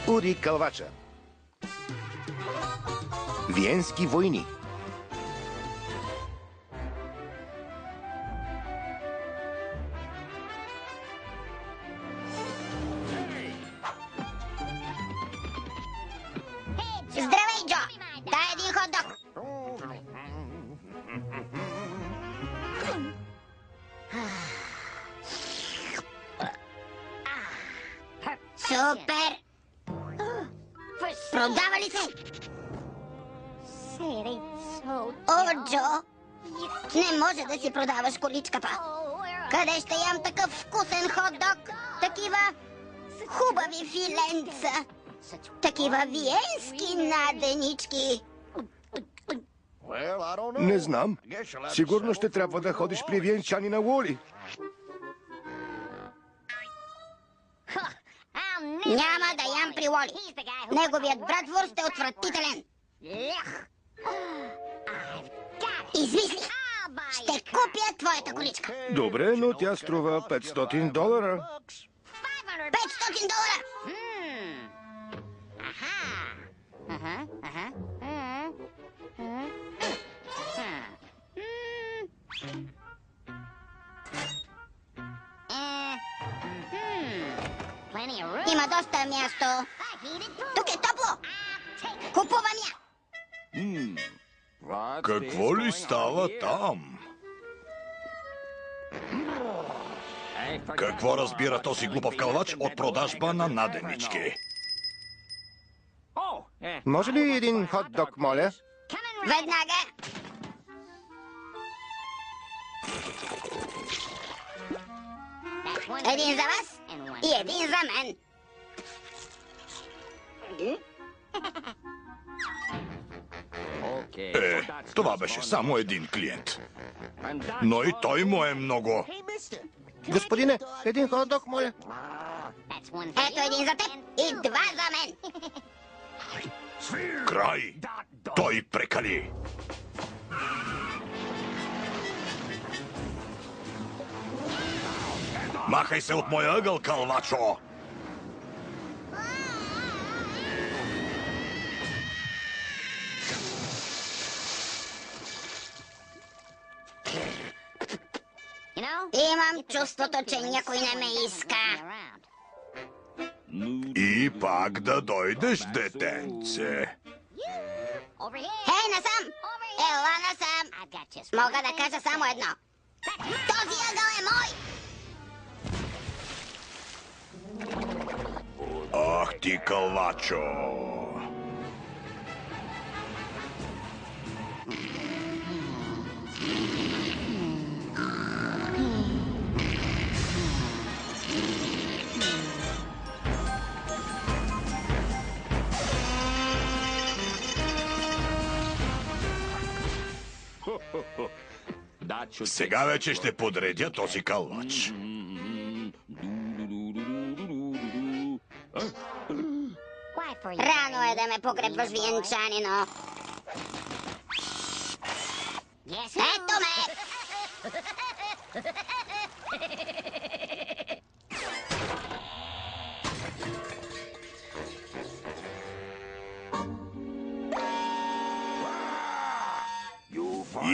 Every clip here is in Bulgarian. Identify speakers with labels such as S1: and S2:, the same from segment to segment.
S1: Ури Кълвача. Виенски войни.
S2: Здравей, Джо! Дай един хот-дог! Супер! Продава ли се? О, Джо! Не може да си продаваш количката. Къде ще ям такъв вкусен хот-дог? Такива хубави филенца. Такива виенски наденички.
S1: Не знам. Сигурно ще трябва да ходиш при виенчанина Уоли.
S2: Няма да ям при Уоли. Неговият братвурст е отвратителен. Измисли! Ще купя твоята количка.
S1: Добре, но тя струва $500.
S2: $500! Има доста място. Тук е топло. Купувам я.
S3: Какво ли става там? Какво разбира този глупав кълвач от продажба на наденички?
S1: Може ли един хот-дог, моля?
S2: Веднага. Един за вас и един за мен.
S3: Това беше само един клиент. Но и той му е много.
S1: Господине, един хот-дог, моля.
S2: Ето един за теб и два за мен.
S3: Край! Той прекали. Махай се от моя ъгъл, кълвачо!
S2: Имам чувството, че някой не ме иска.
S3: И пак да дойдеш, детенце.
S2: Хей, насам! Ела насам! Мога да кажа само едно. Този ъгъл е мой!
S3: Ах ти, кълвачо! Сега вече ще подредя този кълвач.
S2: Рано е да ме погребваш, виенчанино. Ето ме!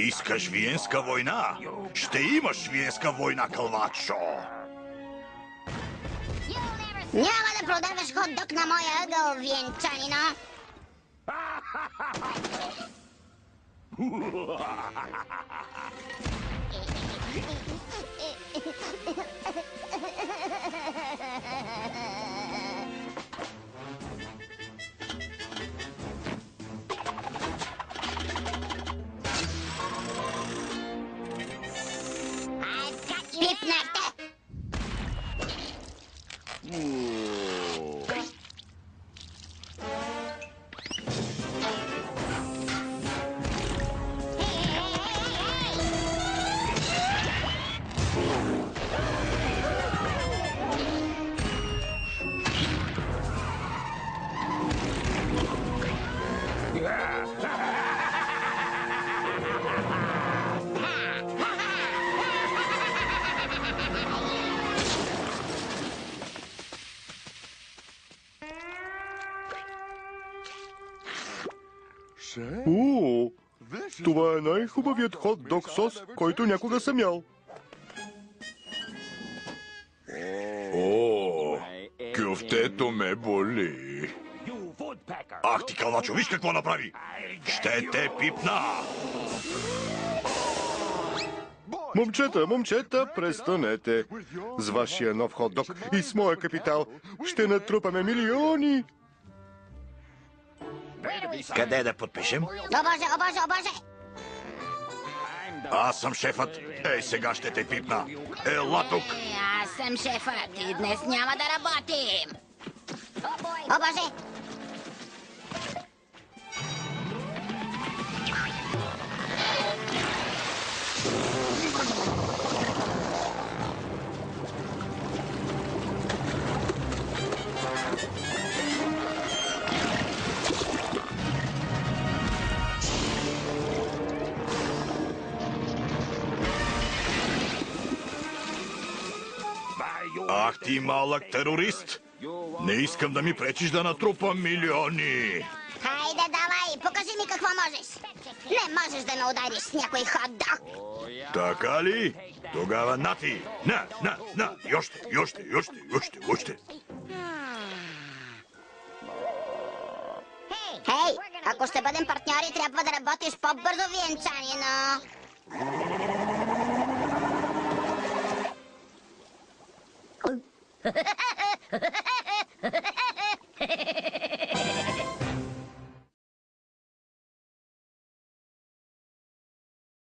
S3: Искаш виенска война? Ще имаш виенска война, кълвачо!
S2: Няма да продаваш хот-дог на моя ъгъл, виенчанина. Пипнахте!
S1: О, това е най-хубавият хот-дог сос, който някога съм ял.
S3: О, кюфтето ме боли. Ах ти, кълначо, виж какво направи! Ще те пипна!
S1: Момчета, престанете. С вашия нов хот-дог и с моя капитал ще натрупаме милиони.
S3: Къде да подпишем?
S2: О, Боже!
S3: Аз съм шефът. Ей, сега ще те пипна. Ела тук.
S2: Аз съм шефът и днес няма да работим. О, Боже!
S3: Ах ти, малък терорист. Не искам да ми пречиш да натрупам милиони.
S2: Хайде, давай, покажи ми какво можеш. Не можеш да ме удариш с някой хот-дог.
S3: Така ли? Тогава на ти. На. И още.
S2: Хей, ако ще бъдем партньори, трябва да работиш по-бързо, виенчанина.